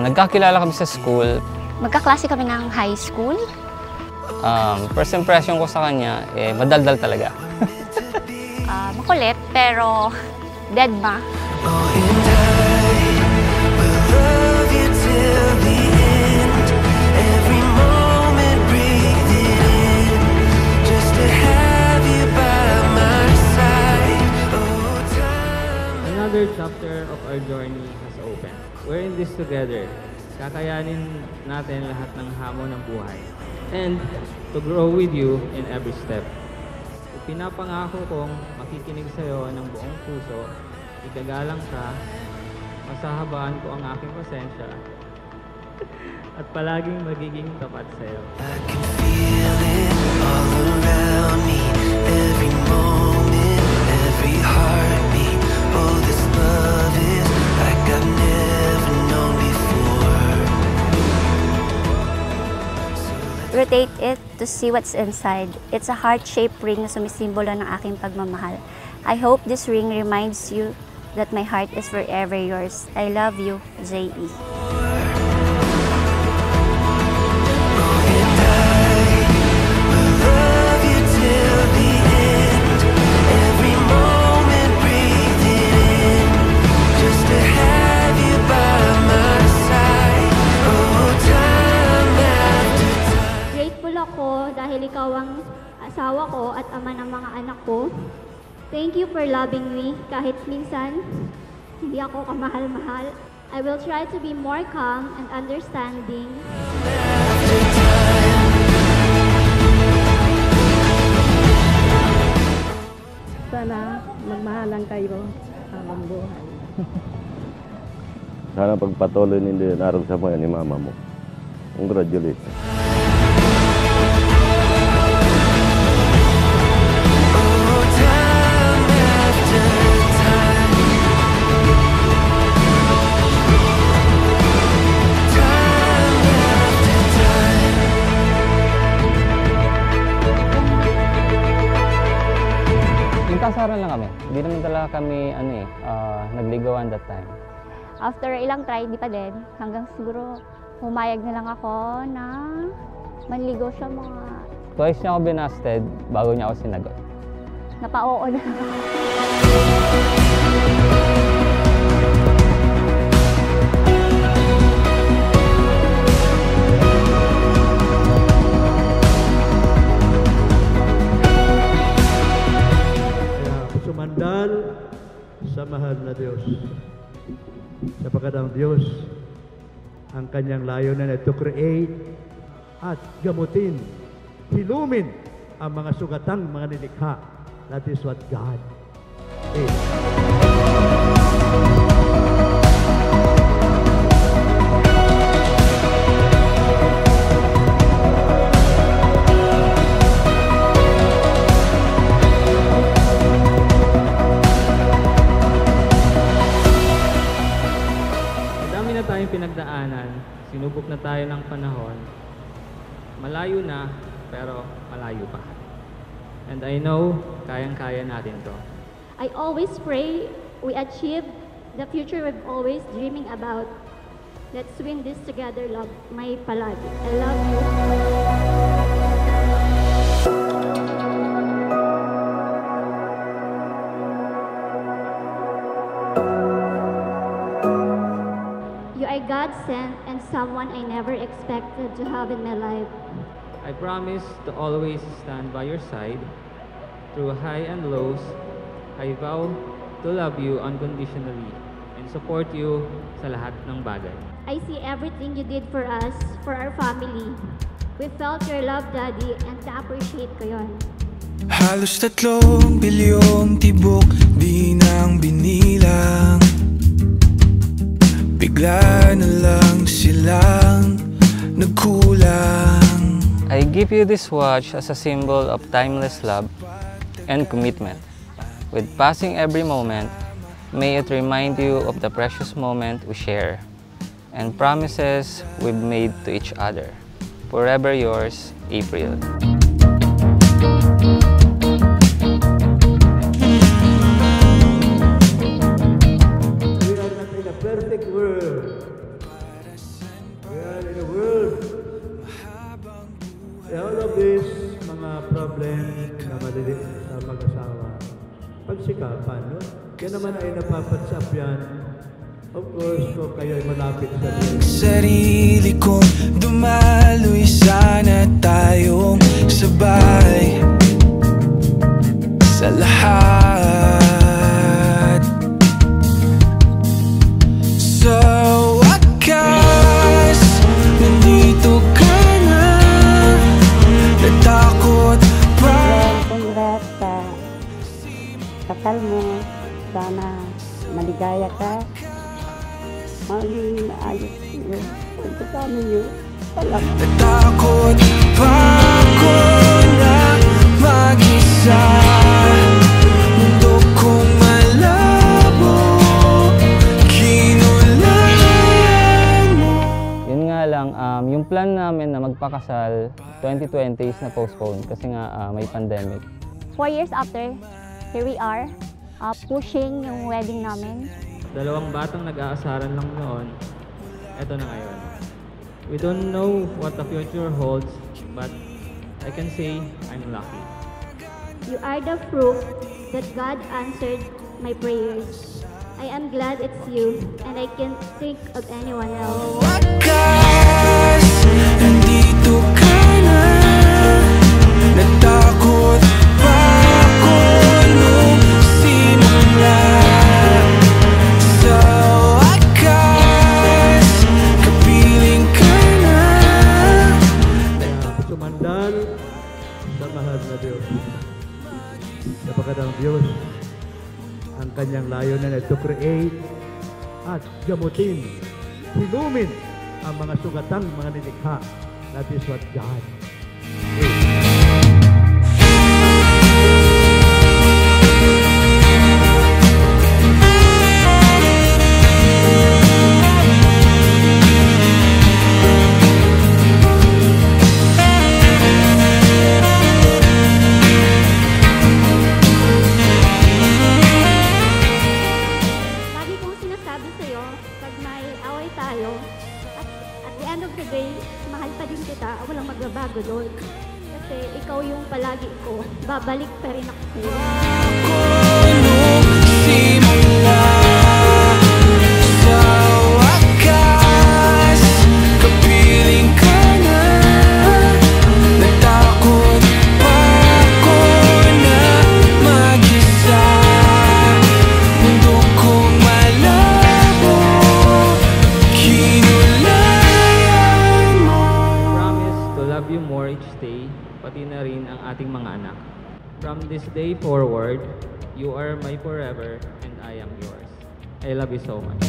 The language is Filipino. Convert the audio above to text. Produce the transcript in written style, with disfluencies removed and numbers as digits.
Nagkakilala kami sa school. Magkaklase kami ng high school. First impression ko sa kanya, madaldal talaga. Makulit, pero deadma. Another chapter of our journey has opened. We're in this together. Kakayanin natin lahat ng hamon ng buhay. And to grow with you in every step. Pinapangako kong makikinig sa iyo ng buong puso, igagalang ka, masahabaan ko ang aking pasensya, at palaging magiging tapat sa iyo. I can feel it all around me, every moment, every heartbeat. Oh, this love is like I've never known before. Rotate it to see what's inside. It's a heart-shaped ring na sumisimbolo ng aking pagmamahal. I hope this ring reminds you that my heart is forever yours. I love you, J.E. Dahil ikaw ang asawa ko at ama ng mga anak ko. Thank you for loving me kahit minsan hindi ako kamahal-mahal. I will try to be more calm and understanding. Sana magmahalan kayo habang buhay. Sana pagpatuloy ninyo narong sa mga ni mama mo. Congratulations. Nagkasaran lang kami. Hindi naman talaga kami nagligawan that time. After ilang try, di pa din. Hanggang siguro humayag na lang ako na manligaw siya mga... Twice niya ako binasted bago niya ako sinagot. Napa-oo na lang. Sumandal sa mahal na Diyos. Sapagkat ang Diyos, ang kanyang layunin ay to create at gamutin, hilumin ang mga sugatang mga nilikha. That is what God is. Pinagdaanan, sinubok na tayo ng panahon, malayo na pero malayo pa. And I know, kayang-kaya natin to. I always pray we achieve the future we've always dreaming about. Let's win this together, love. May palagi. I love you. God sent and someone I never expected to have in my life. I promise to always stand by your side through high and lows. I vow to love you unconditionally and support you sa lahat ng bagay. I see everything you did for us, for our family. We felt your love, Daddy, and na-appreciate ko yun. Halos 3 bilyong tibok di nang binilang. Bigla na lang silang nagkulang. I give you this watch as a symbol of timeless love and commitment. With passing every moment, may it remind you of the precious moment we share and promises we've made to each other. Forever yours, April. We are not in a perfect world, mag-asawa, pagsikapan, no? Yan naman ay napapatsap yan. Of course, kung kayo ay malapit sa Diyos. Sarili kong dumaloy, sana tayong sabay sa lahat. Sa wakas, nandito ka na, natakot pa. Congrats sa kasal mo. Sana maligaya ka. Maging ayos yun. Ito sa amin yun. Natakot pa ako na mag-isa. Mundo kong malabo, kinulayan mo. Yun nga lang, yung plan namin na magpakasal 2020 is na-postpone kasi nga may pandemic. 4 years after, here we are, pushing yung wedding namin. Dalawang batang nag-aasaran lang noon, eto na ngayon. We don't know what the future holds, but I can say I'm lucky. You are the proof that God answered my prayers. I am glad it's you, and I can't think of anyone else. Wakas, nandito ka na, natakot pa ako nung simula. Sa wakas, kapiling ka na. Sumandal sa mahal na Diyos. Sapagkat ang Diyos, ang kanyang layunin ay to create at gamutin, hinumin ang mga sugatang mga nilikha. That is what God is. Lagi kong sinasabi sa'yo, pag may away tayo, at the end of the day, mahal pa din kita, walang magbabago doon. Kasi ikaw yung palagi ko, babalik pa rin ako sa'yo. Ako nung simula. Sa wakas, kapiling ka na, natakot pa ako na mag-isa. Mundo kong malabo, kinulayan mo. Promise to love you more each day, pati na rin ang ating mga anak. From this day forward, you are my forever and I am yours. I love you so much.